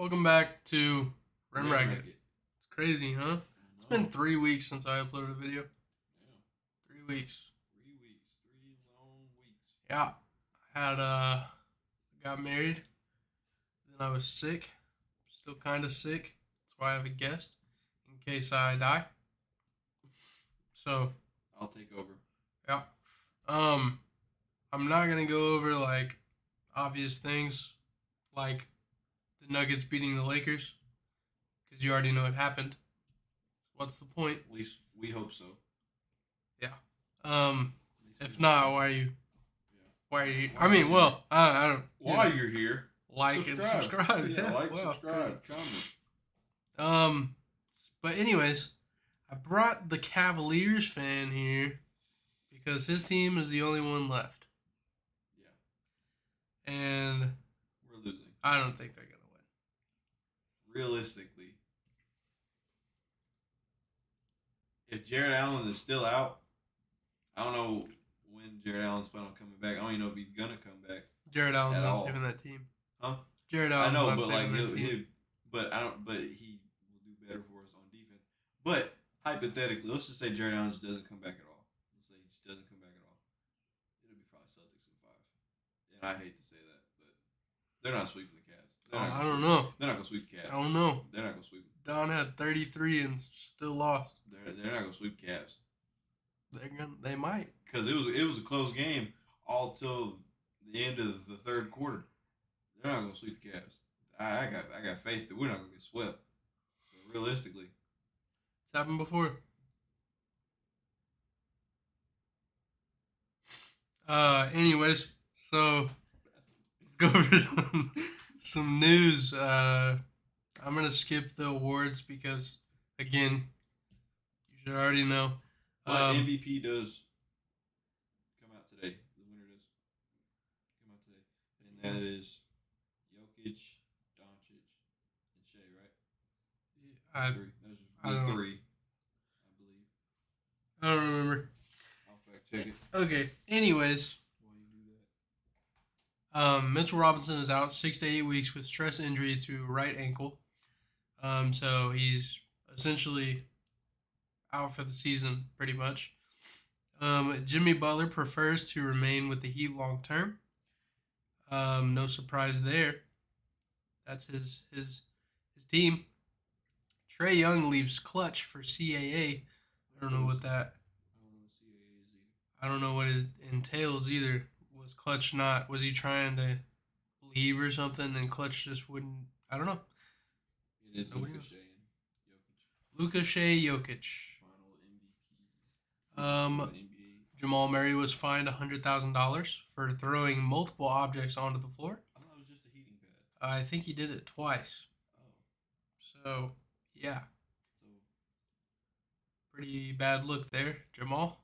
Welcome back to Rim Rim Racket. Racket. It's crazy, huh? It's been 3 weeks since I uploaded a video. Yeah. 3 weeks. 3 weeks. 3 long weeks. Yeah. I had got married. Then I was sick. Still kind of sick. That's why I have a guest in case I die. So, I'll take over. yeah. Um I'm not going to go over like obvious things like the Nuggets beating the Lakers cuz you already know it happened. What's the point? At least we hope so. Yeah. If not, why are you? Yeah. Why are you? Why I mean, are well, I don't. While you're here, Like and subscribe. Yeah, like, wow, subscribe, comment. Um, but anyways, I brought the Cavaliers fan here because his team is the only one left, Yeah. and We're losing. I don't think they're gonna win. Realistically, if Jared Allen is still out, I don't know when Jared Allen's planning on coming back. I don't even know if he's gonna come back. Jared Allen's at not all. saving that team. Huh? Jared I Allen's know, not but like saving that team. but I don't. But he will do better for us on defense. But hypothetically, let's just say Jared Allen just doesn't come back at all. Let's say he just doesn't come back at all. It'll be probably Celtics in 5. And I hate to say that, but they're not sweeping the Cavs. I don't know. They're not gonna sweep the Cavs. I don't know. They're not gonna sweep. Don had 33 and still lost. They're not gonna sweep Cavs. They might. Because it was a close game all till the end of the third quarter. They're not gonna sweep the Cavs. I got faith that we're not gonna get swept. But realistically, it's happened before. Anyways, so let's go over some news. I'm gonna skip the awards because, again, you should already know. but MVP does come out today. The winner does come out today, and that is Jokic, Doncic, and Shea, right? Three. Those are three, I believe. I don't remember. I'll fact check it. Okay. Anyways, While you do that, Mitchell Robinson is out 6 to 8 weeks with stress injury to right ankle. So he's essentially out for the season, pretty much. Jimmy Butler prefers to remain with the Heat long term. No surprise there. That's his team. Trae Young leaves clutch for CAA. I don't know what that. I don't know what CAA is either. I don't know what it entails either. Was Clutch not? Was he trying to leave or something, and Clutch just wouldn't? I don't know. It is Nobody Luka knows. Shea and Jokic. Luka Shea Jokic. Final MVP. NBA. Jamal Murray was fined $100,000 for throwing multiple objects onto the floor. I thought it was just a heating pad. I think he did it twice. Oh. So, yeah. So Pretty bad look there, Jamal.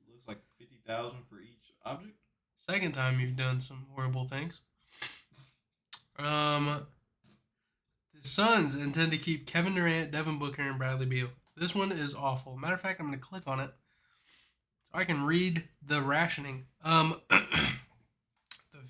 it looks like 50,000 for each object. Second time you've done some horrible things. The Suns intend to keep Kevin Durant, Devin Booker, and Bradley Beal. This one is awful. Matter of fact, I'm going to click on it so I can read the rationing. The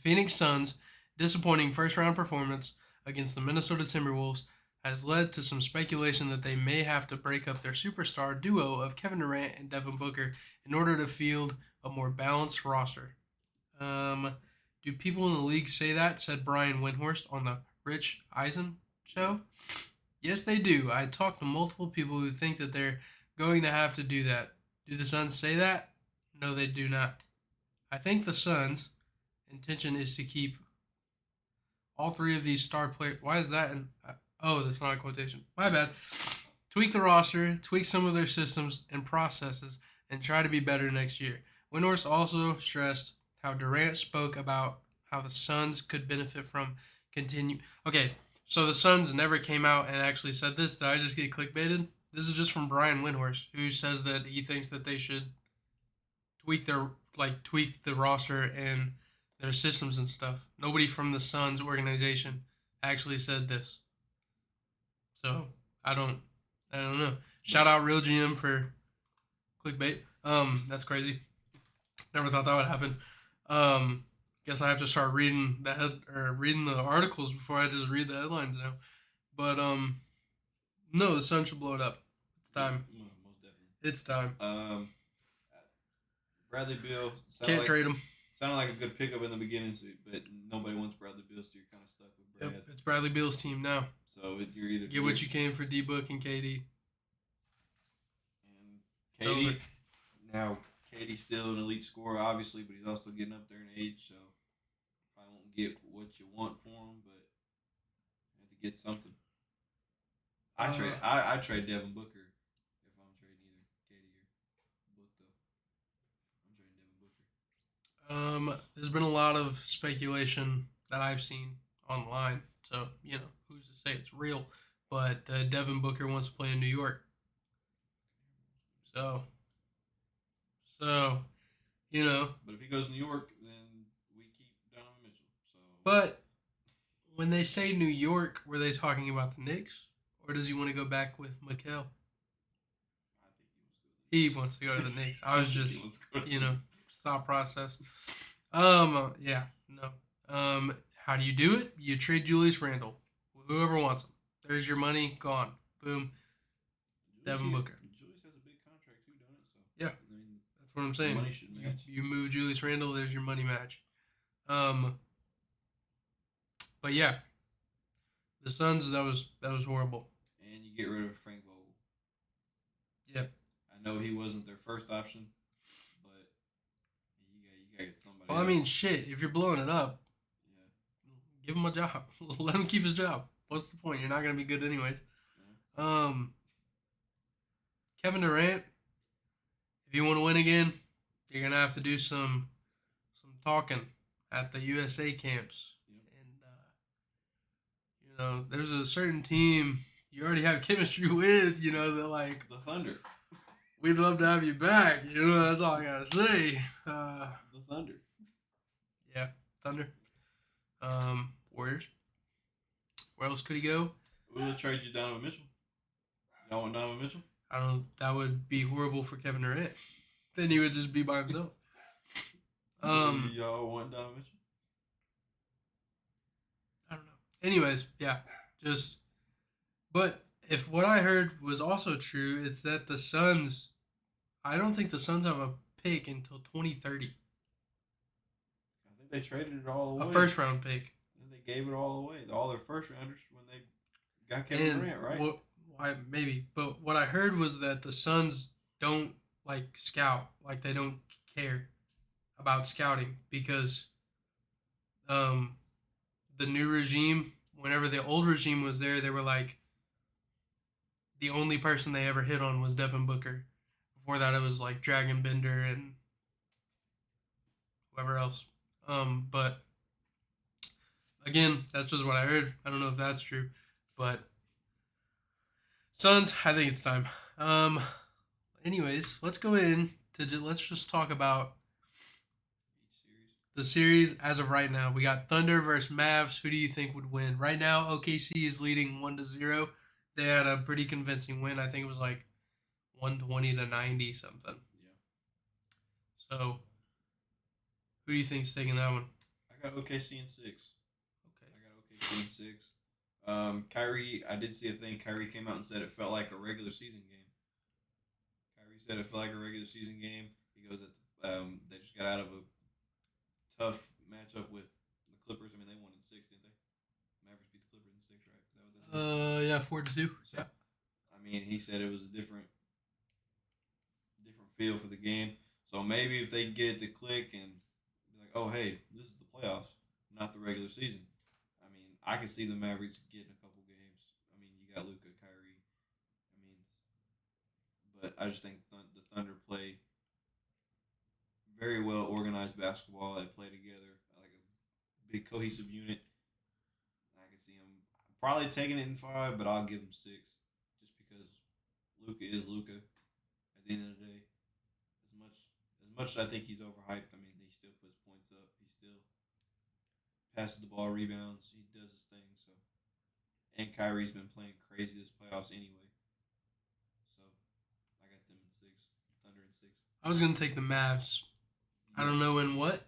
Phoenix Suns' disappointing first-round performance against the Minnesota Timberwolves has led to some speculation that they may have to break up their superstar duo of Kevin Durant and Devin Booker in order to field a more balanced roster. Do people in the league say that? Said Brian Windhorst on the Rich Eisen show. Yes, they do. I talked to multiple people who think that they're going to have to do that. Do the Suns say that? No, they do not. I think the Suns' intention is to keep all three of these star players. Why is that? Oh, that's not a quotation. My bad. Tweak the roster, tweak some of their systems and processes, and try to be better next year. Windhorst also stressed how Durant spoke about how the Suns could benefit from continue. Okay, so the Suns never came out and actually said this. Did I just get clickbaited? This is just from Brian Windhorst, who says that he thinks that they should tweak the roster and their systems and stuff. Nobody from the Suns organization actually said this. So I don't know. Shout out Real GM for clickbait. That's crazy. Never thought that would happen. Guess I have to start reading the articles before I just read the headlines now. But no, the Suns should blow it up. It's Yeah, time. most definitely. It's time. Bradley Beal Can't trade him. sounded like a good pickup in the beginning, but nobody wants Bradley Beal, so you're kind of stuck with Yep, Brad. it's Bradley Beal's team now. So you're either Get what you can for D Book and KD. and It's over. KD. Now KD's still an elite scorer, obviously, but he's also getting up there in age, so probably won't get what you want for him, but you have to get something. I trade Devin Booker if I'm trading either KD or Book though. I'm trading Devin Booker. There's been a lot of speculation that I've seen online. So, who's to say it's real? But Devin Booker wants to play in New York. So, so, you know. But if he goes to New York, then we keep Donovan Mitchell. So But when they say New York, were they talking about the Knicks? Or does he want to go back with Mikal? I think he wants He wants to go to the Knicks. to go to the Knicks. I was think just, he wants to go to the Knicks. thought process. Yeah, no. How do you do it? You trade Julius Randle. Whoever wants him. There's your money, gone. Boom. Devin Booker. Julius has a big contract too, don't it? So Yeah. I mean, That's what I'm saying. money should match. You move Julius Randle, there's your money match. But yeah, the Suns, that was horrible. And you get rid of Frank Vogel. Yep. I know he wasn't their first option, but you got to get somebody. Well, I mean, shit. If you're blowing it up, give him a job. Let him keep his job. What's the point? You're not gonna be good anyways. Yeah. Kevin Durant, if you want to win again, you're gonna have to do some talking at the USA camps. Yep. And there's a certain team you already have chemistry with. They're like, The Thunder. we'd love to have you back. That's all I gotta say. The Thunder. Yeah, Thunder. Warriors. Where else could he go? We'll trade you Donovan Mitchell. Y'all want Donovan Mitchell? I don't. That would be horrible for Kevin Durant. Then he would just be by himself. Y'all want Donovan Mitchell? I don't know. Anyways, yeah, just. But if what I heard was also true, it's that the Suns. I don't think the Suns have a pick until 2030. I think they traded it all away. A first round pick. And they gave it all away. All their first rounders when they got Kevin Durant, right? Maybe. But what I heard was that the Suns don't scout. They don't care about scouting because the new regime, whenever the old regime was there, they were like the only person they ever hit on was Devin Booker. Before that, it was Dragon Bender and whoever else. But again, that's just what I heard. I don't know if that's true, but Suns, I think it's time. Anyways, let's go in let's just talk about the series as of right now. We got Thunder versus Mavs. Who do you think would win? Right now, OKC is leading 1-0. They had a pretty convincing win. I think it was 120-90 something. Yeah. So, who do you think's taking that one? I got OKC in 6. Okay. I got OKC in 6. Kyrie, I did see a thing. Kyrie came out and said it felt like a regular season game. Kyrie said it felt like a regular season game. He goes that they just got out of a tough matchup with the Clippers. I mean, they won in 6, didn't they? Mavericks beat the Clippers in 6, right? Is that what that is? Yeah, 4-2. So, yeah. I mean, he said it was a different feel for the game. So maybe if they get it to click and be like, oh, hey, this is the playoffs, not the regular season. I mean, I can see the Mavericks getting a couple games. I mean, you got Luka, Kyrie. I mean, but I just think the Thunder play very well organized basketball. They play together like a big cohesive unit. I can see them probably taking it in 5, but I'll give them 6 just because Luka is Luka. At the end of the day, as much as I think he's overhyped, I mean, he still puts points up. He still passes the ball, rebounds. He does his thing. So, and Kyrie's been playing crazy this playoffs anyway. So, I got them in 6. Thunder in 6. I was gonna take the Mavs. I don't know in what,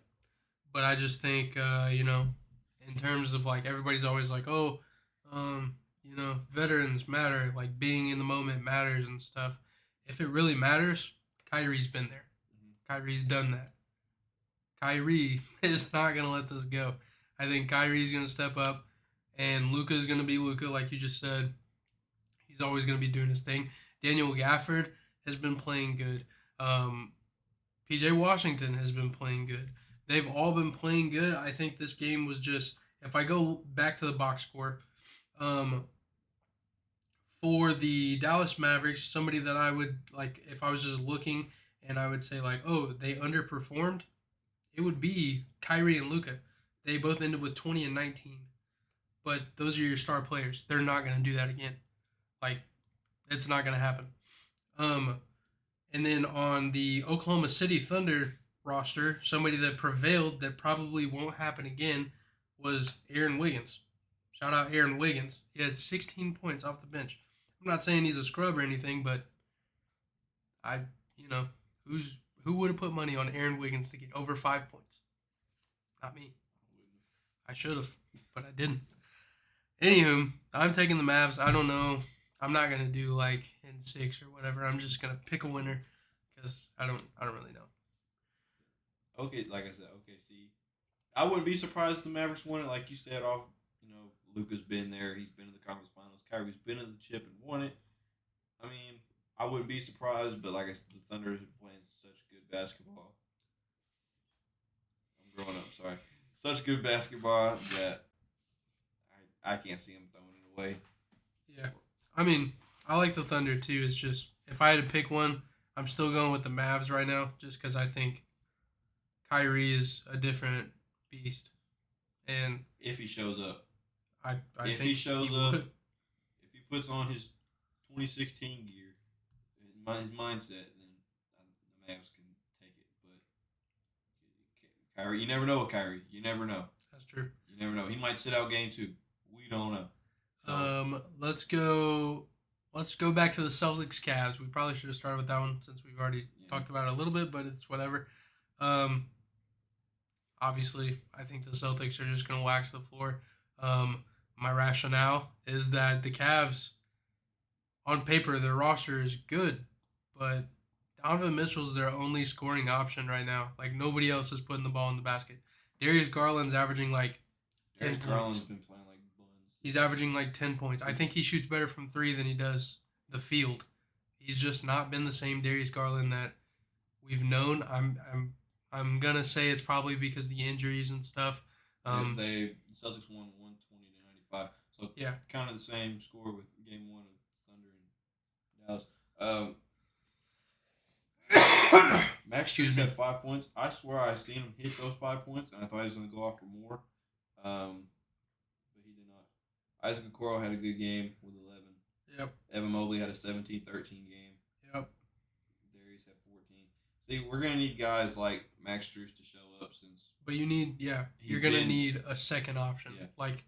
but I just think in terms of everybody's always like, oh, veterans matter, like being in the moment matters and stuff. If it really matters, Kyrie's been there. Mhm. Kyrie's done that. Kyrie is not gonna let this go. I think Kyrie's gonna step up, and Luka's gonna be Luka, like you just said. He's always gonna be doing his thing. Daniel Gafford has been playing good. Um, PJ Washington has been playing good. They've all been playing good. I think this game was just, if I go back to the box score, um, for the Dallas Mavericks, somebody that I would like if I was just looking and I would say like, oh, they underperformed, it would be Kyrie and Luca. They both ended with 20 and 19. But those are your star players. They're not going to do that again. Like it's not going to happen. Um and then on the Oklahoma City Thunder roster, somebody that prevailed that probably won't happen again was Aaron Wiggins. Shout out Aaron Wiggins. He had 16 points off the bench. I'm not saying he's a scrub or anything, but I, you know, who would have put money on Aaron Wiggins to get over 5 points? Not me. I should have, but I didn't. Anywho, I'm taking the Mavs. I don't know. I'm not gonna do like in 6 or whatever. I'm just gonna pick a winner because I don't really know. Okay, like I said, OKC. I wouldn't be surprised if the Mavericks won it. Like you said, off Luka's been there. He's been in the conference finals. Kyrie's been in the chip and won it. I mean, I wouldn't be surprised, but like I said, the Thunder are playing such good basketball. I'm growing up, sorry. Such good basketball that I can't see him throwing it away. Yeah, I mean, I like the Thunder too. It's just if I had to pick one, I'm still going with the Mavs right now, just because I think Kyrie is a different beast, and If he shows up, I if think he shows he up, would. if he puts on his 2016 gear, his mindset, then the Mavs can take it. But Kyrie, you never know with Kyrie. You never know. That's true. You never know. He might sit out game 2. We don't know. So Let's go. Let's go back to the Celtics Cavs. We probably should have started with that one since we've already yeah, talked about it a little bit, but it's whatever. Um, Obviously, I think the Celtics are just going to wax the floor. My rationale is that the Cavs, on paper, their roster is good, but Donovan Mitchell is their only scoring option right now. Like nobody else is putting the ball in the basket. Darius Garland's averaging like Darius 10 points. Garland's been playing like buns. He's averaging like 10 points. I think he shoots better from three than he does the field. He's just not been the same Darius Garland that we've known. I'm gonna say it's probably because of the injuries and stuff. The Celtics won 120-95. So Yeah. kind of the same score with game 1 of Thunder and Dallas. Um, Max Strus had 5 points. I swear I seen him hit those 5 points, and I thought he was going to go off for more. But he did not. Isaac Okoro had a good game with 11. Yep. Evan Mobley had a 17-13 game. Yep. Darius had 14. See, we're going to need guys like Max Strus to show up since. But you need, you're gonna need a second option. Yeah. Like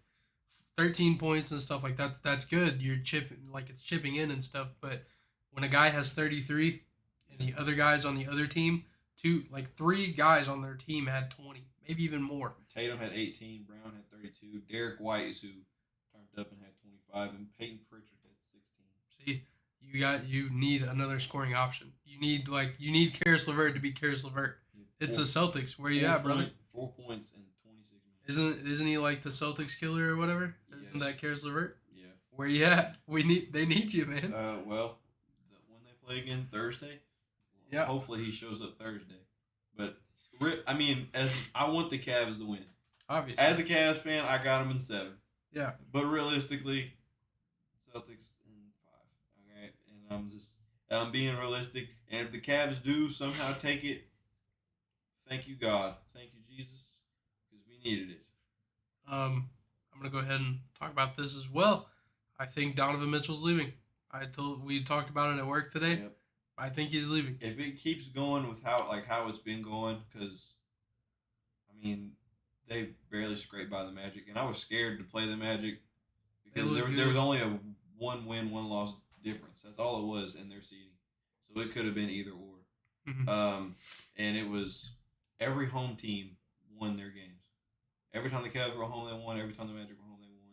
13 points and stuff like that. That's good. You're chipping, like it's chipping in and stuff. But when a guy has 33 and the other guys on the other team, three guys on their team had 20, maybe even more. Tatum had 18. Brown had 32. Derek White is who turned up and had 25, and Peyton Pritchard had 16. See, you need another scoring option. You need Karis LeVert to be Karis LeVert. It's the Celtics. Where you at, brother? 4 points in 26 minutes. Isn't he like the Celtics killer or whatever? Yes. Isn't that Karis LeVert? Yeah. Where you at? They need you, man. Well, when they play again Thursday, yeah. Hopefully he shows up Thursday. But I mean, as I want the Cavs to win. Obviously. As a Cavs fan, I got them in 7. Yeah. But realistically, Celtics in 5. Okay, and I'm being realistic. And if the Cavs do somehow take it, thank you God, thank you Jesus, because we needed it. I'm gonna go ahead and talk about this as well. I think Donovan Mitchell's leaving. We talked about it at work today. Yep. I think he's leaving. If it keeps going with how it's been going, because I mean they barely scraped by the Magic, and I was scared to play the Magic because there was only a 1 win, 1 loss difference. That's all it was in their seeding, so it could have been either or. Mm-hmm. And it was every home team won their games. Every time the Cavs were home, they won. Every time the Magic were home, they won.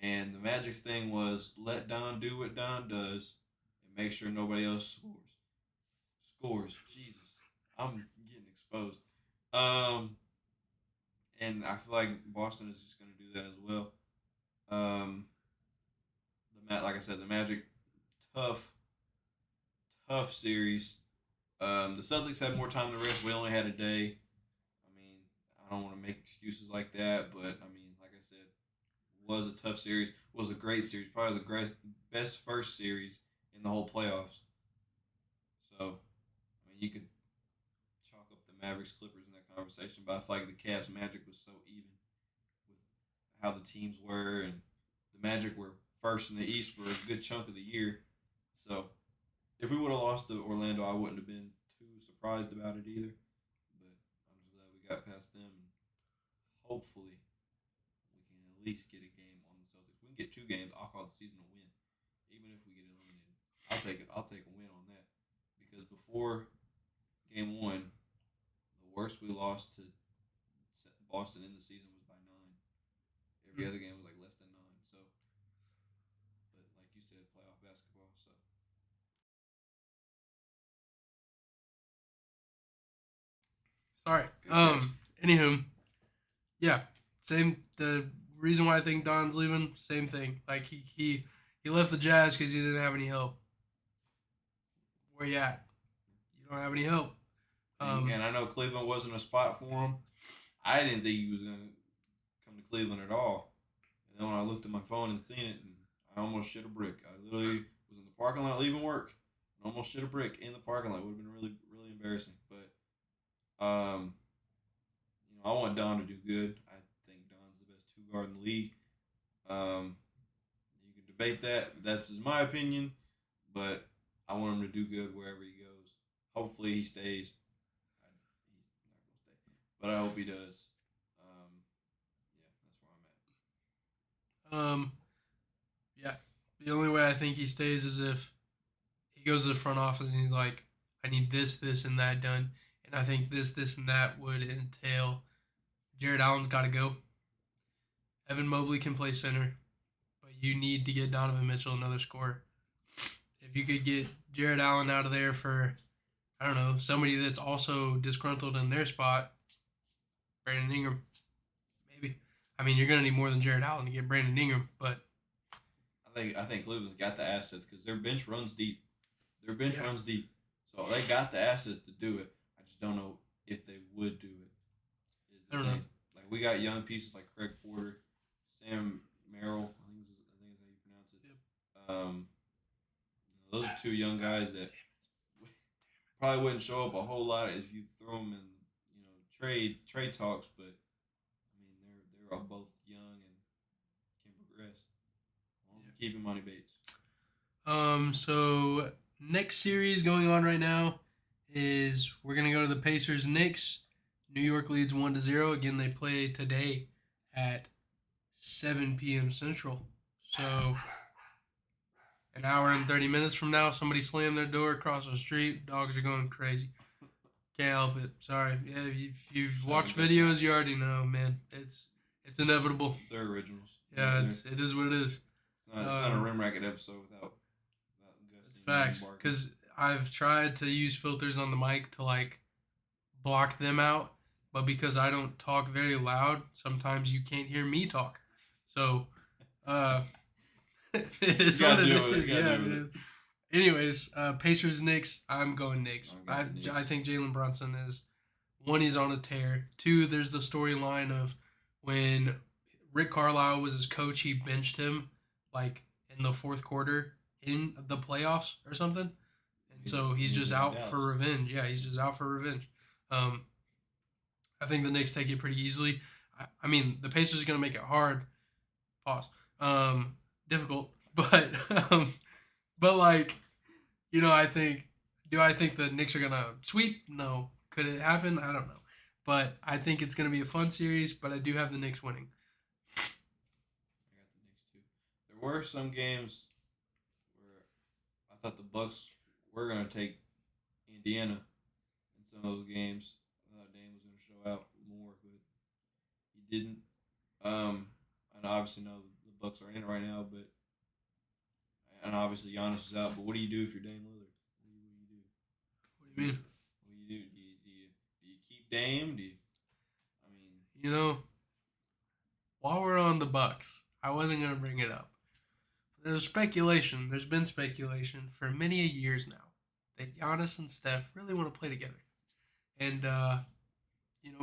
And the Magic's thing was let Don do what Don does and make sure nobody else scores. Scores. Jesus. I'm getting exposed. Um, and I feel like Boston is just going to do that as well. Um, like I said, the Magic, tough, tough series. The Celtics had more time to rest. We only had a day. I mean, I don't want to make excuses like that, but I mean, like I said, was a tough series. Was a great series. Probably the best first series in the whole playoffs. So, I mean, you could chalk up the Mavericks Clippers in that conversation, but I feel like the Cavs Magic was so even with how the teams were, and the Magic were first in the East for a good chunk of the year. So, if we would have lost to Orlando, I wouldn't have been too surprised about it either. But I'm just glad we got past them, and hopefully we can at least get a game on the Celtics. If we can get 2 games, I'll call the season a win. Even if we get eliminated, I'll take it. I'll take a win on that because before game 1, the worst we lost to Boston in the season was by 9. Every other game was like less than 9. So, but like you said, playoff basketball. So Sorry. good catch. Anywho, yeah, same. The reason why I think Don's leaving, same thing. Like he left the Jazz because he didn't have any help. Where you at? You don't have any help. And I know Cleveland wasn't a spot for him. I didn't think he was gonna come to Cleveland at all. And then when I looked at my phone and seen it, and I almost shit a brick. I literally was in the parking lot leaving work and almost shit a brick in the parking lot. Would have been really really embarrassing. But I want Don to do good. I think Don's the best 2 guard in the league. Um, you can debate that. That's just my opinion, but I want him to do good wherever he goes. Hopefully he stays. He's not gonna stay, but I hope he does. Yeah, that's where I'm um, yeah. The only way I think he stays is if he goes to the front office and he's like, I need this, this, and that done. And I think this, and that would entail Jared Allen's got to go. Evan Mobley can play center, but you need to get Donovan Mitchell another scorer. If you could get Jared Allen out of there for, I don't know, somebody that's also disgruntled in their spot, Brandon Ingram, maybe. I mean, you're going to need more than Jared Allen to get Brandon Ingram, but I think Cleveland's got the assets because their bench runs deep. Their bench yeah, runs deep, so they got the assets to do it. I just don't know if they would do it. Is I the don't know. thing. Like we got young pieces like Craig Porter, Sam Merrill. I think is how you pronounce it. Yep. Those are 2 young guys that probably wouldn't show up a whole lot if you throw them in trade talks. But I mean they're all both young and can progress. Keep him money Bates. So next series going on right now is we're gonna go to the Pacers Knicks. New York leads 1-0. Again, they play today at 7 p.m. Central. So an hour and 30 minutes from now, somebody slammed their door across the street. Dogs are going crazy. Can't help it. Sorry. Yeah, if you've watched videos, you already know, man. It's inevitable. They're originals. Yeah, it is what it is. It's not a rim racket episode without It's Gusty facts. and barking. Because I've tried to use filters on the mic to like block them out, but because I don't talk very loud, sometimes you can't hear me talk. So, uh, it is what it is. Yeah, man. Anyways, Pacers Knicks. I'm going Knicks. I think Jalen Brunson is one. He's on a tear. 2. There's the storyline of when Rick Carlisle was his coach. He benched him like in the fourth quarter in the playoffs or something, and so he's just out for revenge. Yeah, he's just out for revenge. Um, I think the Knicks take it pretty easily. I mean, the Pacers are going to make it hard. Pause. Difficult, but but like I think. Do I think the Knicks are gonna sweep? No. Could it happen? I don't know. But I think it's gonna be a fun series. But I do have the Knicks winning. I got the Knicks too. There were some games where I thought the Bucks were gonna take Indiana in some of those games. I thought Dame was gonna show out more, but he didn't. And I obviously know the Bucks are in it right now, but and obviously Giannis is out. But what do you do if you're Dame Lillard? What do you do? What do you mean? What do you do? Do you keep Dame? Do you? I mean, You know, while we're on the Bucks, I wasn't gonna bring it up. There's speculation. There's been speculation for many a years now that Giannis and Steph really want to play together. And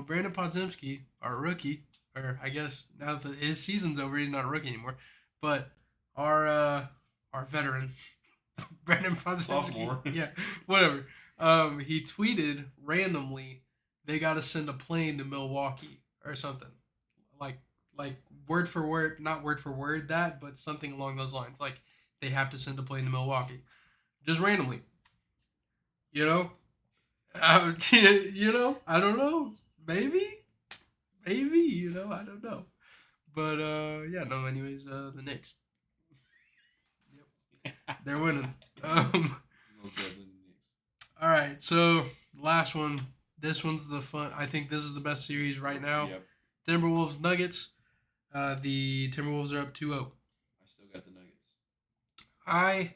Brandon Podzimski, our rookie, or I guess now that his season's over, he's not a rookie anymore. But our our veteran, Brandon Podzimski, sophomore. yeah, whatever. He tweeted randomly, they got to send a plane to Milwaukee or something, like like word for word, not word for word that, but something along those lines. Like they have to send a plane to Milwaukee, just randomly. You know, I don't know. Maybe, maybe, I don't know. But yeah, no. Anyways, the Knicks, yep, they're winning. Most definitely the Knicks. All right, so last one. This one's the fun. I think this is the best series right now. Yep. Timberwolves Nuggets. The Timberwolves are up 2-0. I still got the Nuggets. I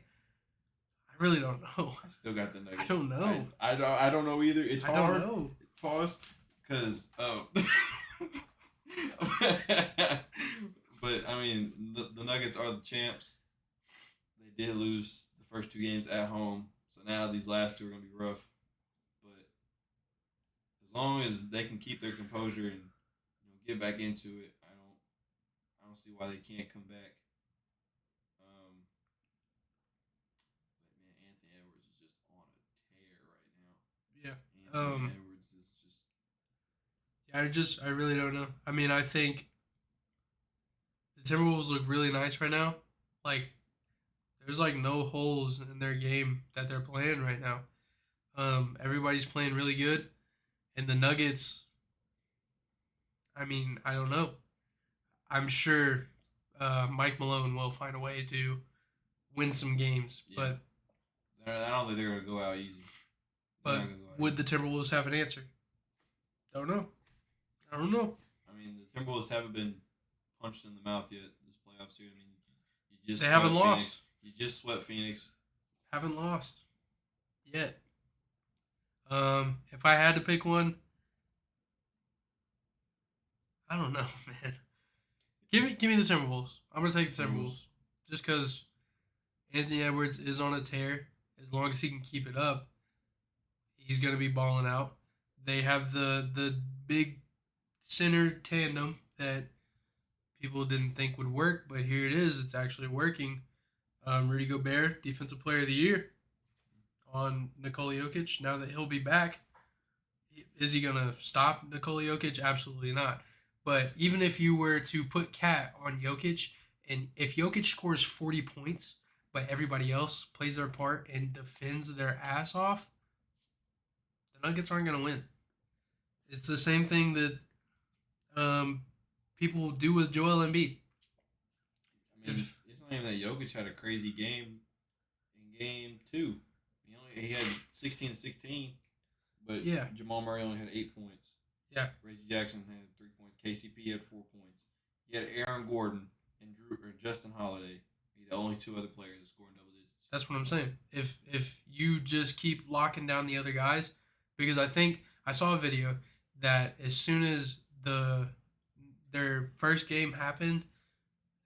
really don't know. I still got the Nuggets. I don't know. I don't know either. It's I hard. don't know. Pause. Because but I mean the Nuggets are the champs. They did lose the first two games at home, so now these last two are gonna be rough. But as long as they can keep their composure and get back into it, I don't see why they can't come back. But man, Anthony Edwards is just on a tear right now. Yeah. Anthony Edwards is just. I really don't know. I mean, I think the Timberwolves look really nice right now. Like, there's like no holes in their game that they're playing right now. Everybody's playing really good, and the Nuggets. I mean, I don't know. I'm sure Mike Malone will find a way to win some games, Yeah. but I don't think they're gonna go out easy. would the Timberwolves have an answer? Don't know. I don't know. I mean, the Timberwolves haven't been punched in the mouth yet this playoffs too. I mean, you just They haven't swept Phoenix. lost. You just swept Phoenix. Haven't lost yet. If I had to pick one, I don't know, man. Give me the Timberwolves. I'm gonna take the Timberwolves just because Anthony Edwards is on a tear. As long as he can keep it up, he's gonna be balling out. They have the big center tandem that people didn't think would work, but here it is. It's actually working. Rudy Gobert, Defensive Player of the Year, on Nikola Jokic. Now that he'll be back, is he gonna stop Nikola Jokic? Absolutely not. But even if you were to put Cat on Jokic, and if Jokic scores 40 points, but everybody else plays their part and defends their ass off, the Nuggets aren't going to win. It's the same thing that people do with Joel Embiid. I mean, it's not even that Jokic had a crazy game in game two. He had 16 and 16, but Yeah. Jamal Murray only had 8 points. Yeah. Reggie Jackson had 3 points. KCP had 4 points. You had Aaron Gordon and Justin Holiday be the only two other players that scored double digits. That's what I'm saying. If you just keep locking down the other guys, because I think I saw a video that as soon as their first game happened,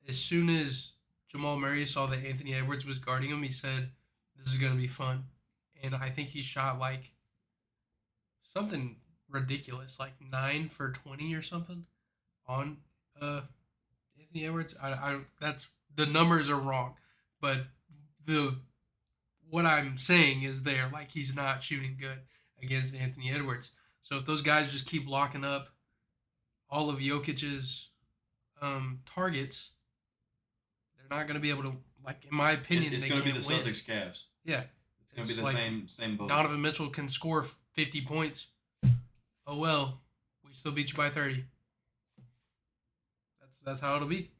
as soon as Jamal Murray saw that Anthony Edwards was guarding him, he said, "This is gonna be fun," and I think he shot like something ridiculous, like 9 for 20 or something on Anthony Edwards. I that's the numbers are wrong, but the what I'm saying is there like he's not shooting good against Anthony Edwards. So if those guys just keep locking up all of Jokic's targets, they're not going to be able to. Like in my opinion, It's they going to can't be the win. Celtics Cavs. Yeah, It's going to be the like same boat. Donovan Mitchell can score 50 points. Oh well, we still beat you by 30. That's how it'll be.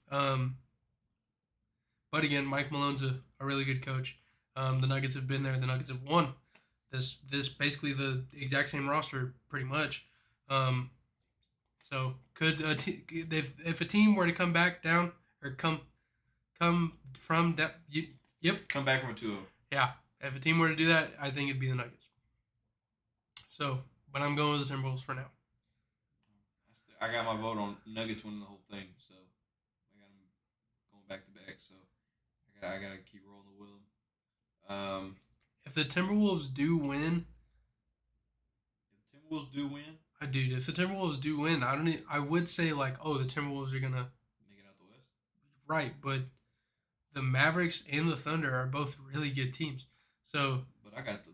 But again, Mike Malone's a really good coach. The Nuggets have been there. The Nuggets have won. This basically the exact same roster, pretty much. So could if a team were to come back down or come from that, yep, Come back from a 2-0. yeah. If a team were to do that, I think it'd be the Nuggets. So, but I'm going with the Timberwolves for now. I got my vote on Nuggets winning the whole thing, so I got them going back to back. So I got to keep rolling with them. If the Timberwolves do win, If the Timberwolves do win, if the Timberwolves do win, I would say like, oh, the Timberwolves are gonna make it out the West. right, but the Mavericks and the Thunder are both really good teams. So, but I got the.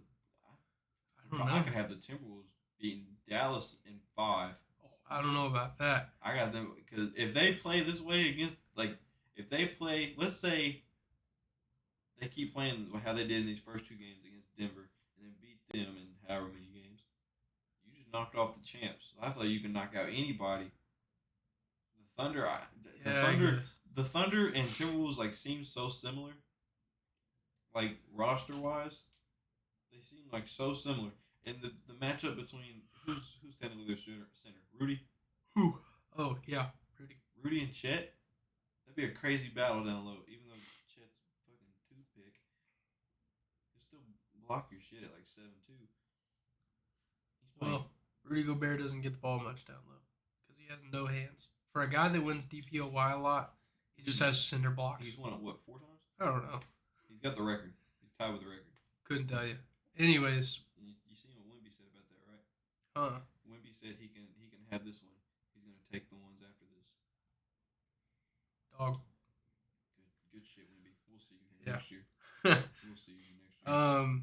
I don't know. I could have the Timberwolves beating Dallas in 5. Oh, I don't know about that. I got them because if they play this way against if they play, let's say they keep playing how they did in these first 2 games against Denver and then beat them in however many games, you just knocked off the champs. I feel like you can knock out anybody. The Thunder, the Thunder and Timberwolves seem so similar, roster wise. They seem so similar. And the matchup between who's technically their center, Rudy. Who? Oh yeah, Rudy. Rudy and Chet. That'd be a crazy battle down low. Even though Chet's fucking toothpick, he'll still block your shit at 7'2". Well, Rudy Gobert doesn't get the ball much down low because he has no hands. For a guy that wins DPOY a lot, he just has cinder blocks. He's won it 4 times? I don't know. He's got the record. He's tied with the record. Couldn't tell you. Anyways, you see what Wemby said about that, right? Huh? Wemby said he can have this one. He's gonna take the ones after this. Dog. Good shit, Wemby. We'll see you next year. We'll see you next year.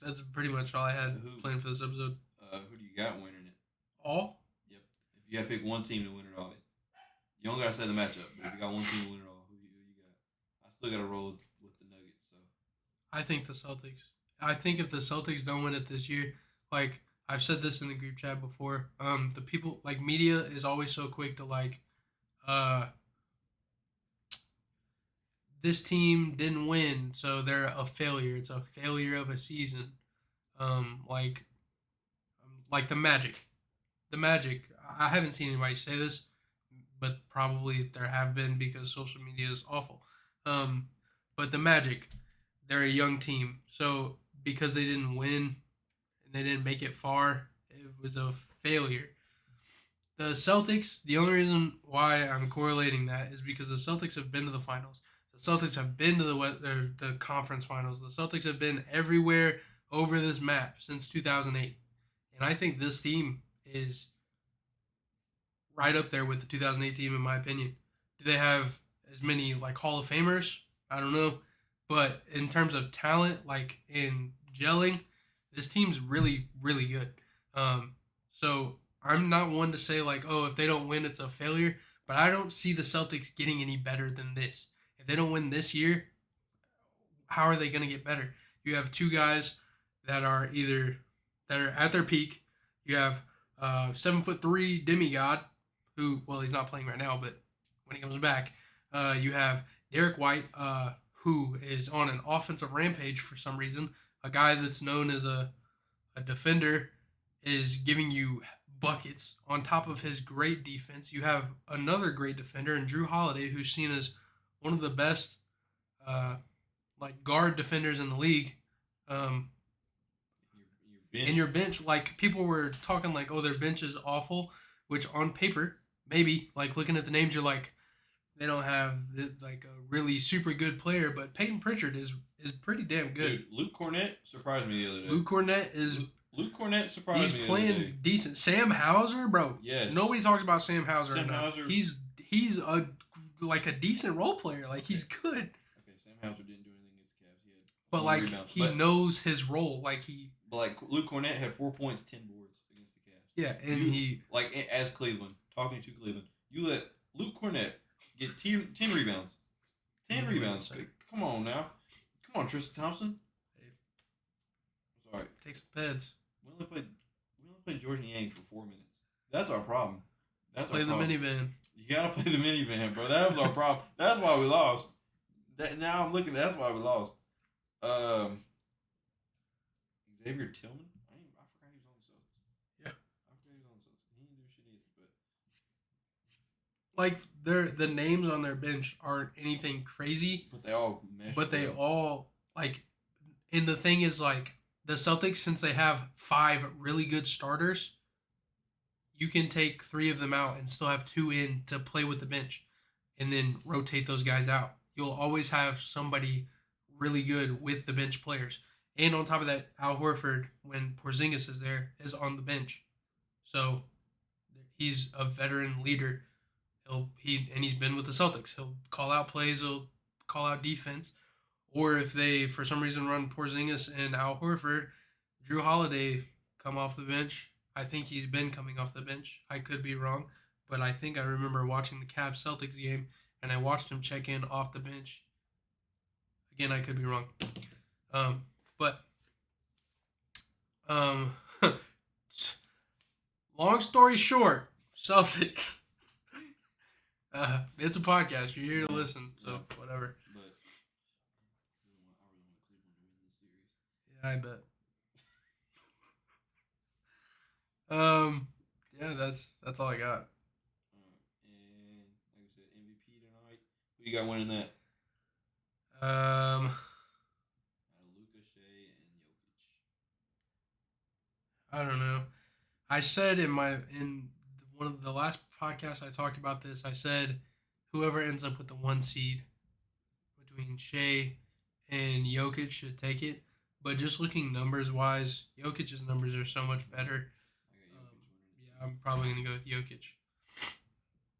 That's pretty much all I had planned for this episode. Who do you got winning it? All? Yep. If you gotta pick one team to win it all, you don't gotta say the matchup. But if you got one team to win it all, who you got? I still gotta roll with the Nuggets. So I think the Celtics. I think if the Celtics don't win it this year, I've said this in the group chat before, the people media is always so quick to this team didn't win, so they're a failure. It's a failure of a season. Like the Magic. The Magic. I haven't seen anybody say this, but probably there have been because social media is awful. But the Magic, they're a young team, so because they didn't win and they didn't make it far, it was a failure. The Celtics, the only reason why I'm correlating that is because the Celtics have been to the finals. The Celtics have been to the conference finals. The Celtics have been everywhere over this map since 2008. And I think this team is right up there with the 2008 team, in my opinion. Do they have as many Hall of Famers? I don't know. But in terms of talent, in gelling, this team's really, really good. So I'm not one to say if they don't win, it's a failure. But I don't see the Celtics getting any better than this. If they don't win this year, how are they going to get better? You have 2 guys that are at their peak. You have 7'3" demigod, who he's not playing right now, but when he comes back, you have Derek White, who is on an offensive rampage for some reason. A guy that's known as a defender is giving you buckets on top of his great defense. You have another great defender in Drew Holiday, who's seen as one of the best guard defenders in the league. In your bench, people were talking their bench is awful, which on paper maybe looking at the names you're they don't have a really super good player, but Peyton Pritchard is pretty damn good. Dude, Luke Cornett surprised me the other day. Luke Cornett surprised me. He's playing decent. Sam Hauser, bro. Yes. Nobody talks about Sam Hauser enough. He's a decent role player. He's good. Okay, Sam Hauser didn't do anything against the Cavs. But rebounds. He knows his role. But Luke Cornett had 4 points, 10 boards against the Cavs. Yeah, and he as Cleveland, talking to Cleveland, you let Luke Cornett get 10 rebounds. 10 rebounds. Come on now. Come on, Tristan Thompson. Hey. Sorry. Take some peds. We only played Jordan Yang for 4 minutes. That's our problem. Play the minivan. You gotta play the minivan, bro. That was our problem. That's why we lost. Now I'm looking. That's why we lost. Xavier Tillman. I forgot he was on the Celtics. Yeah. I forgot he was on the Celtics. He didn't do shit like the names on their bench aren't anything crazy, but they all mesh but they well. all like. And the thing is, like the Celtics, since they have five really good starters, you can take three of them out and still have two in to play with the bench, and then rotate those guys out. You'll always have somebody really good with the bench players. And on top of that, Al Horford, when Porzingis is there, is on the bench. So he's a veteran leader. He's been with the Celtics. He'll call out plays. He'll call out defense. Or if they for some reason run Porzingis and Al Horford, Drew Holiday come off the bench. I think he's been coming off the bench. I could be wrong, but I think I remember watching the Cavs Celtics game and I watched him check in off the bench. Again, I could be wrong. But um, long story short, Celtics. It's a podcast. You're here to listen, so whatever. But I really want Cleveland to win this series. Yeah, I bet. Yeah, that's all I got. And like I said, MVP tonight. Who you got winning that? Um, Luka, Shea, and Jokic. I don't know. I said in one of the last podcasts I talked about this. I said whoever ends up with the one seed between Shea and Jokic should take it. But just looking numbers wise, Jokic's numbers are so much better. I got Jokic winning it. Yeah, I'm probably gonna go with Jokic.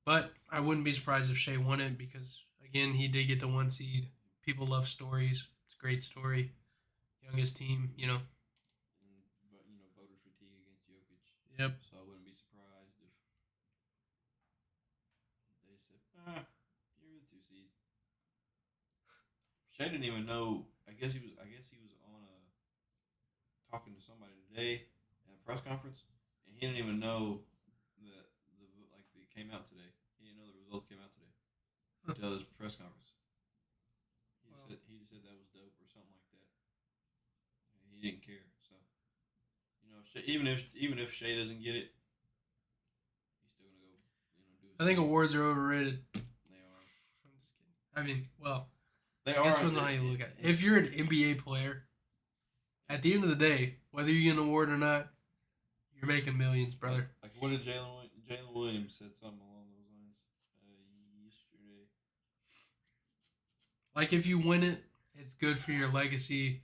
But I wouldn't be surprised if Shea won it because again he did get the one seed. People love stories. It's a great story. Youngest team, you know. But voters fatigue against Jokic. Yep. So I wouldn't be surprised if they said, you're the 2 seed. Shea didn't even know. I guess he was. On a talking to somebody today at a press conference, and he didn't even know that it came out today. He didn't know the results came out today until this press conference. He just said that was dope or something like that. He didn't care. So even if Shea doesn't get it, he's still gonna go. Do his I think thing. awards are overrated. They are. I'm just kidding. I mean, well, They I are. guess depends on how you look at it. If you're an NBA player, at the end of the day, whether you get an award or not, you're making millions, brother. Like what did Jalen Williams said something along those lines yesterday. Like if you win it, it's good for your legacy.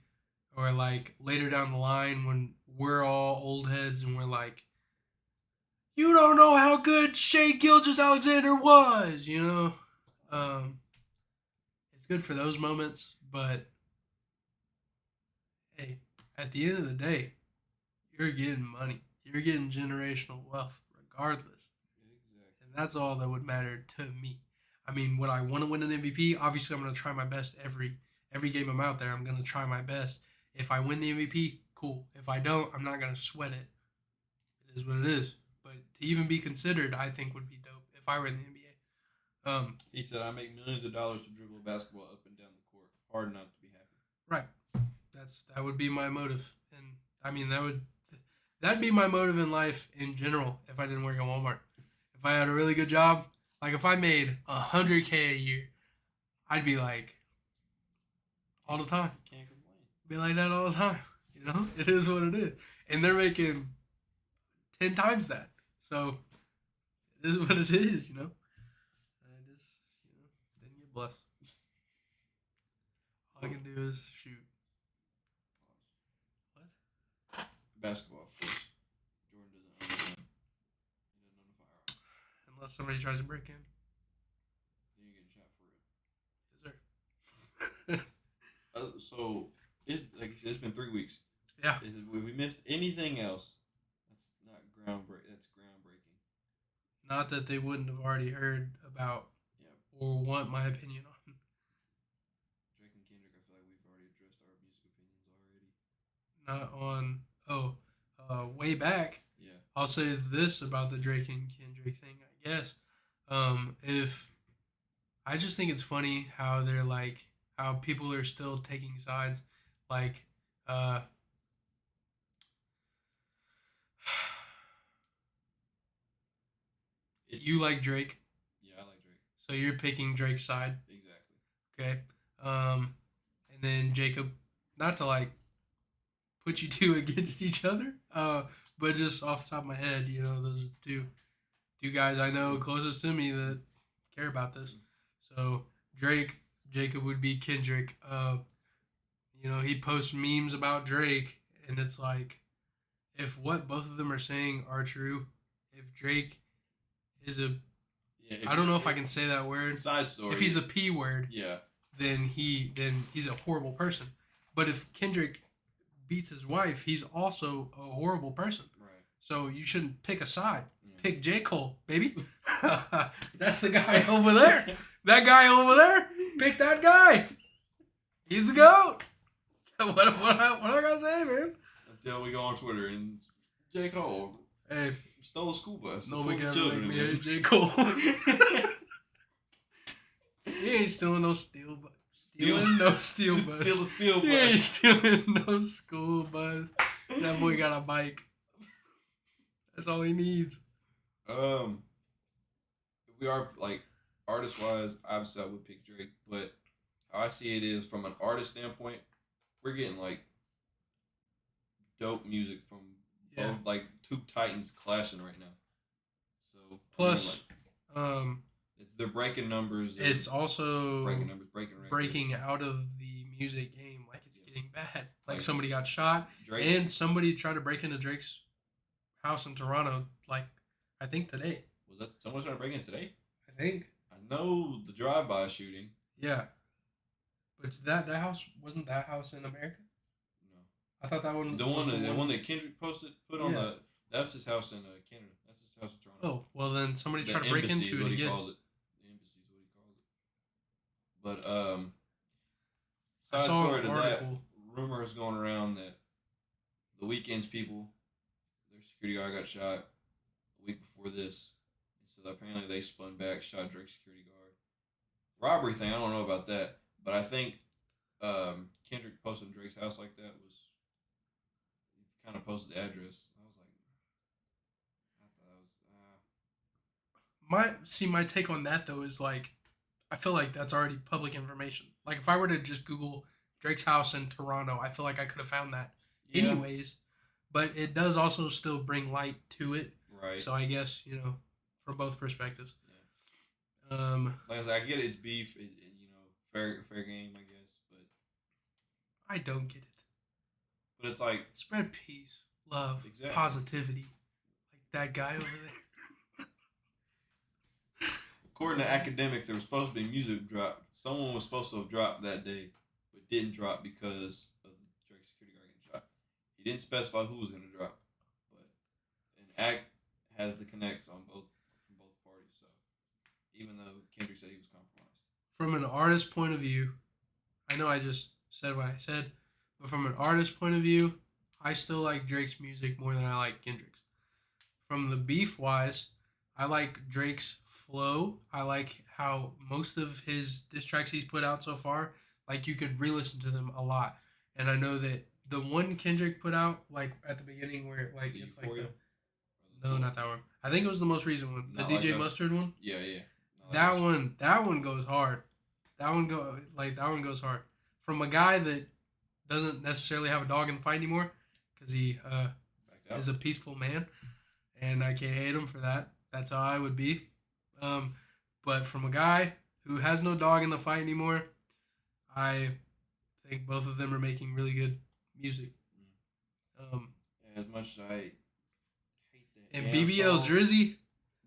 Or like later down the line when we're all old heads and we're like, you don't know how good Shea Gilgis Alexander was, you know. Um, it's good for those moments, but hey, at the end of the day, you're getting money. You're getting generational wealth, regardless. Exactly. And that's all that would matter to me. I mean, would I want to win an MVP? Obviously, I'm going to try my best every game I'm out there. I'm going to try my best. If I win the MVP, cool. If I don't, I'm not going to sweat it. It is what it is. But to even be considered, I think would be dope if I were in the NBA. He said, "I make millions of dollars to dribble a basketball up and down the court. Hard not to be happy." Right. That would be my motive, and I mean that'd be my motive in life in general. If I didn't work at Walmart, if I had a really good job, like if I made $100K a year, I'd be like all the time. Can't complain. Be like that all the time. You know, it is what it is, and they're making 10 times that. So it is what it is. You know, I just didn't get blessed. All I can do is shoot. What? Basketball, of course. Jordan doesn't own a gun. He doesn't own a firearm. Unless somebody tries to break in. Then you're getting shot for real. Yes, sir. So it's like you said, it's been 3 weeks. Yeah. If we missed anything else, that's not groundbreaking. That's groundbreaking. Not that they wouldn't have already heard about or want my opinion on. Drake and Kendrick, I feel like we've already addressed our music opinions already. Not on. Way back. Yeah. I'll say this about the Drake and Kendrick thing, I guess. If I just think it's funny how they're like how people are still taking sides, like you like Drake. Yeah, I like So you're picking Drake's side. Exactly. Okay. And then Jacob, not to like put you two against each other, but just off the top of my head, those are the two guys I know closest to me that care about this. So Drake, Jacob would be Kendrick. He posts memes about Drake, and it's like, if what both of them are saying are true, if Drake is I don't know if I can say that word. Side story. If he's the P word, yeah, then he's a horrible person. But if Kendrick beats his wife, he's also a horrible person. Right. So you shouldn't pick a side. Pick J. Cole, baby. That's the guy over there. That guy over there. Pick that guy. He's the GOAT. What I gotta say, man? Until we go on Twitter and J. Cole. Hey, stole a school bus. Nobody can make me hate J. Cole. He ain't stealing no steel bus. Stealing no steel bus. Steal a steel bus. He ain't stealing no school bus. That boy got a bike. That's all he needs. If we are like artist wise, obviously I would pick Drake, but how I see it is from an artist standpoint, we're getting like dope music from both like two titans clashing right now. So plus, they're breaking numbers. It's also breaking numbers, breaking out of the music game. Like it's getting bad. Like somebody got shot, Drake, and somebody tried to break into Drake's house in Toronto. Like I think today. Was that someone trying to break in today? I think. I know the drive-by shooting. Yeah, but that house wasn't that house in America. No, I thought that one. The one that Kendrick put on the. That's his house in Canada. That's his house in Toronto. Oh well, then somebody tried to break into it again. Calls it. The embassy is what he calls it. But I saw story an to article. That, rumors going around that the Weeknd's people, their security guard got shot a week before this. So apparently they spun back, shot Drake's security guard. Robbery thing, I don't know about that, but I think Kendrick posting Drake's house like that was he kind of posted the address. I was like, I thought that was. My take on that though is like, I feel like that's already public information. Like if I were to just Google Drake's house in Toronto, I feel like I could have found that anyways. But it does also still bring light to it. Right. So I guess from both perspectives. Yeah. Like I said, I get it, it's beef, fair game, I guess, but I don't get it. But it's like spread peace, love, positivity, like that guy over there. According to academics, there was supposed to be music drop. Someone was supposed to have dropped that day, but didn't drop because of Drake's security guard getting shot. He didn't specify who was going to drop, but an act has the connects on both parties. So even though Kendrick said he was compromised, from an artist point of view, I know I just said what I said, but from an artist point of view, I still like Drake's music more than I like Kendrick's. From the beef wise, I like Drake's flow. I like how most of his diss tracks he's put out so far, like you could re-listen to them a lot. And I know that the one Kendrick put out, like at the beginning, where like it's like no, not that one. I think it was the most recent one, the DJ Mustard one. Yeah. That one goes hard. That one goes hard. From a guy that doesn't necessarily have a dog in the fight anymore, because he is a peaceful man, and I can't hate him for that. That's how I would be. But from a guy who has no dog in the fight anymore, I think both of them are making really good music. As much as I hate that. And BBL Drizzy,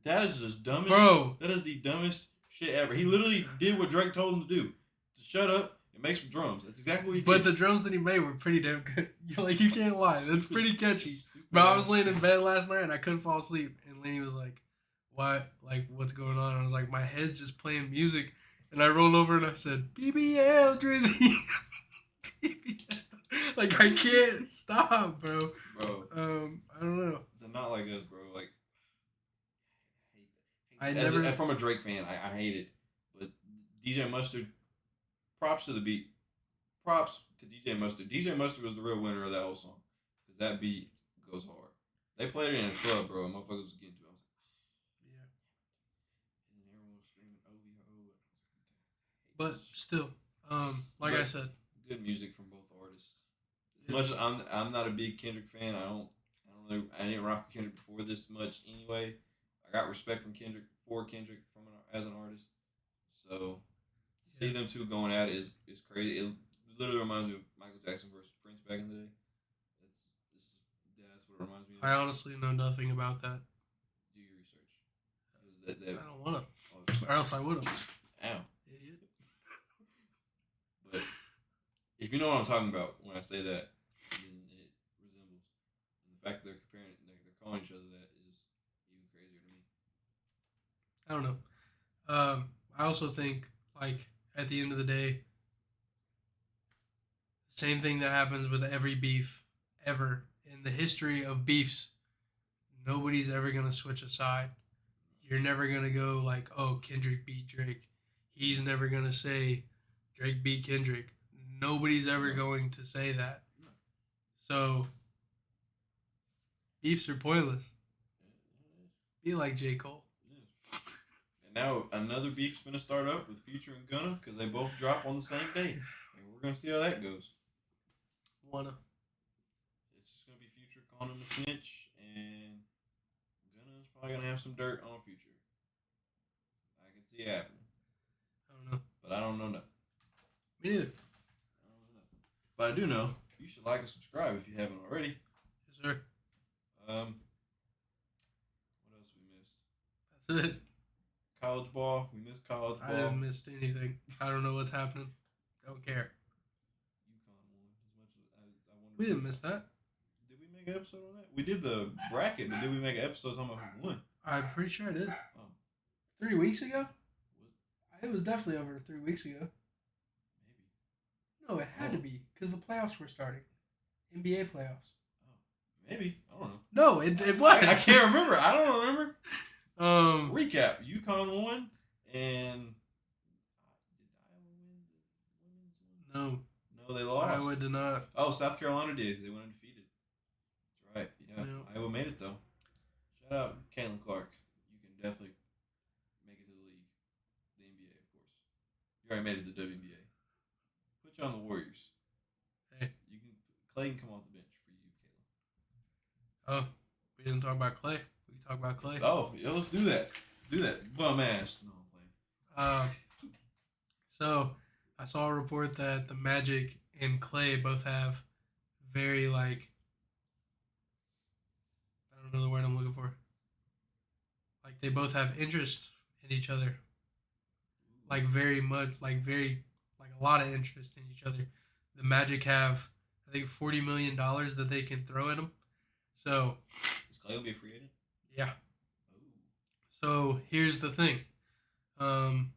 that is just dumbest. Bro, that is the dumbest shit ever. He literally did what Drake told him to do: to shut up and make some drums. That's exactly what he did. But the drums that he made were pretty damn good. You can't lie. That's pretty catchy. Bro, I was laying in bed last night and I couldn't fall asleep, and Lenny was like, "What? Like, what's going on?" And I was like, "My head's just playing music." And I rolled over and I said, "BBL Drizzy." BBL. Like, I can't stop, bro. I don't know. They're not like us, bro. Like, from a Drake fan, I hate it. But DJ Mustard, props to the beat. Props to DJ Mustard. DJ Mustard was the real winner of that whole song. Because that beat goes hard. They played it in a club, bro. Motherfuckers was getting to it. I was like, yeah. And everyone was screaming, But still, like I But said, good music from both artists. As it's much as I'm not a big Kendrick fan, I didn't rock with Kendrick before this much anyway. I got respect from Kendrick for Kendrick as an artist. So to yeah. see them two going at it is crazy. It literally reminds me of Michael Jackson versus Prince back in the day. That's what it reminds me I of. honestly know nothing about that. Do your research because that I don't want oh, to, or else I would have. ow. Idiot. But if you know what I'm talking about when I say that, then it resembles. And the fact that they're comparing, they're calling each other that is even crazier to me. I don't know. I also think like at the end of the day, same thing that happens with every beef ever in the history of beefs. Nobody's ever gonna switch a side. You're never gonna go like, oh, Kendrick beat Drake. He's never gonna say Drake beat Kendrick. Nobody's ever No. going to say that. No. So beefs are pointless. Be like J. Cole. Yeah. And now another beef's gonna start up with Future and Gunna because they both drop on the same day, and we're gonna see how that goes. Wanna. It's just gonna be Future calling him a snitch, and Gunna's probably gonna have some dirt on Future. I can see it happening, I don't know. but I don't know nothing. Me neither. I don't know nothing. But I do know you should like and subscribe if you haven't already. Yes, sir. What else we missed? That's it. College ball. We missed college ball. I didn't miss anything. I don't know what's happening. Don't care. UConn won as much as I wanted. We didn't miss that. Did we make an episode on that? We did the bracket, but did we make an episode talking about who won? I'm pretty sure I did. Oh. 3 weeks ago? What? It was definitely over 3 weeks ago. Maybe. No, it had to be because the playoffs were starting. NBA playoffs. Oh, maybe. I don't know. No, it was. I can't remember. I don't remember. Um, Recap: UConn won, and did Iowa win the women's one? no, No, they lost. Iowa did not. Oh, South Carolina did. They went undefeated. That's right. Yeah, Yeah. Iowa made it though. Shout out Caitlin Clark. You can definitely make it to the league, the NBA, of course. You already made it to the WNBA. Put you on the Warriors. Hey. You can Clay can come off the bench for you, Caitlin. Oh, we didn't talk about Clay. We can talk about Clay. Oh, yeah, let's do that. Do that. Bum ass. No, I'm playing. So I saw a report that the Magic and Clay both have very like I don't know the word I'm looking for. Like they both have interest in each other. Like very much, like a lot of interest in each other. The Magic have I think $40 million that they can throw at them. So Is Clay gonna be a free agent? yeah. Oh, So here's the thing. I don't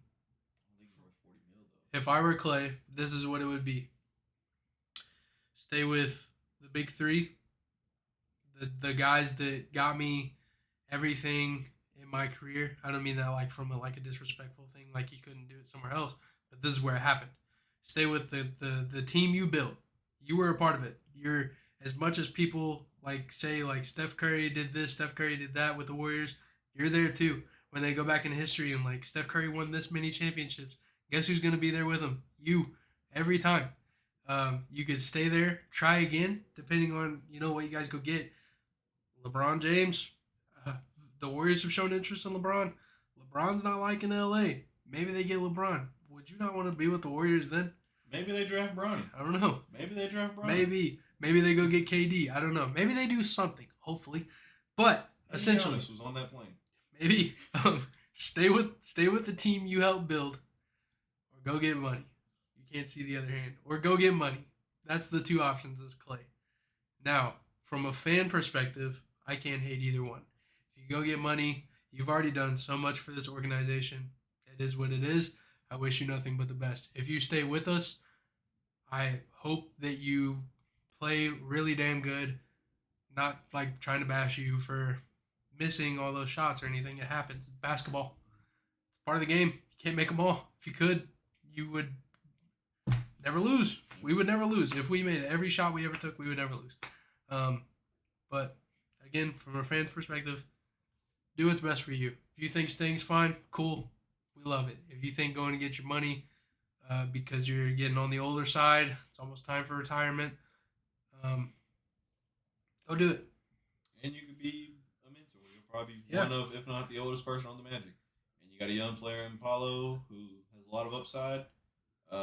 think it's worth 40 mil though. If I were Clay, this is what it would be. Stay with the big three, the guys that got me everything in my career. I don't mean that like from a disrespectful thing, like you couldn't do it somewhere else, but this is where it happened. Stay with the team you built. You were a part of it. You're as much as people like say like Steph Curry did this, Steph Curry did that with the Warriors. You're there too. When they go back in history and like Steph Curry won this many championships, guess who's gonna be there with him? You, every time. You could stay there, try again, depending on what you guys go get. LeBron James, the Warriors have shown interest in LeBron. LeBron's not liking LA. Maybe they get LeBron. Would you not want to be with the Warriors then? Maybe they draft Bronny. I don't know. Maybe they draft Bronny. Maybe they go get KD. I don't know. Maybe they do something. Hopefully, but essentially, Giannis was on that plane. maybe stay with the team you helped build, or go get money. You can't see the other hand, or go get money. That's the two options as Clay. Now, from a fan perspective, I can't hate either one. If you go get money, you've already done so much for this organization. It is what it is. I wish you nothing but the best. If you stay with us, I hope that you play really damn good. Not like trying to bash you for missing all those shots or anything. It happens. It's basketball. It's part of the game. You can't make them all. If you could, you would never lose. We would never lose. If we made every shot we ever took, we would never lose. But again, from a fan's perspective, do what's best for you. If you think staying's fine, cool. We love it. If you think going to get your money, because you're getting on the older side. It's almost time for retirement. Um, go do it. And you could be a mentor. You'll probably be Yeah. one of, if not the oldest person on the Magic. And you got a young player in Paulo who has a lot of upside. You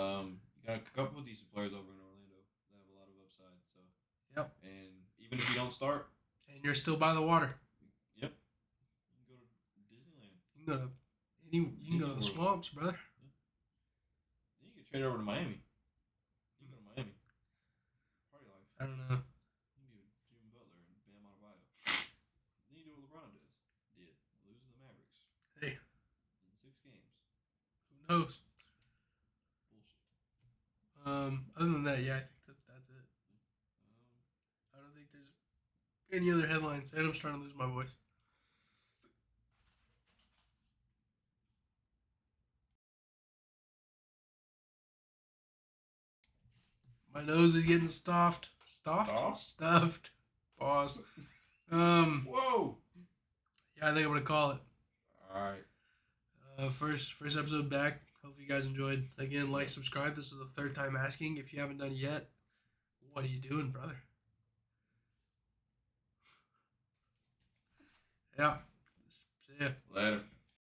got a couple of decent players over in Orlando that have a lot of upside. So, Yep. and even if you don't start, And you're still by the water. yep, you can go to Disneyland. You can go to you can go to the swamps, brother. Yeah. Then you get traded over to Miami. You can go to Miami. Party life. I don't know. You can do Jimmy Butler and Bam Adebayo. Then you do what LeBron did. Lose to the Mavericks Hey, in 6 games. who knows? Bullshit. Other than that, yeah, I think that's it. Um, I don't think there's any other headlines. And I'm starting to lose my voice. My nose is getting stuffed. Stuffed. Pause. Whoa. Yeah, I think I'm gonna call it. All right. First episode back. Hope you guys enjoyed. Again, like, subscribe. This is the third time asking. If you haven't done it yet, what are you doing, brother? Yeah. See ya. Later.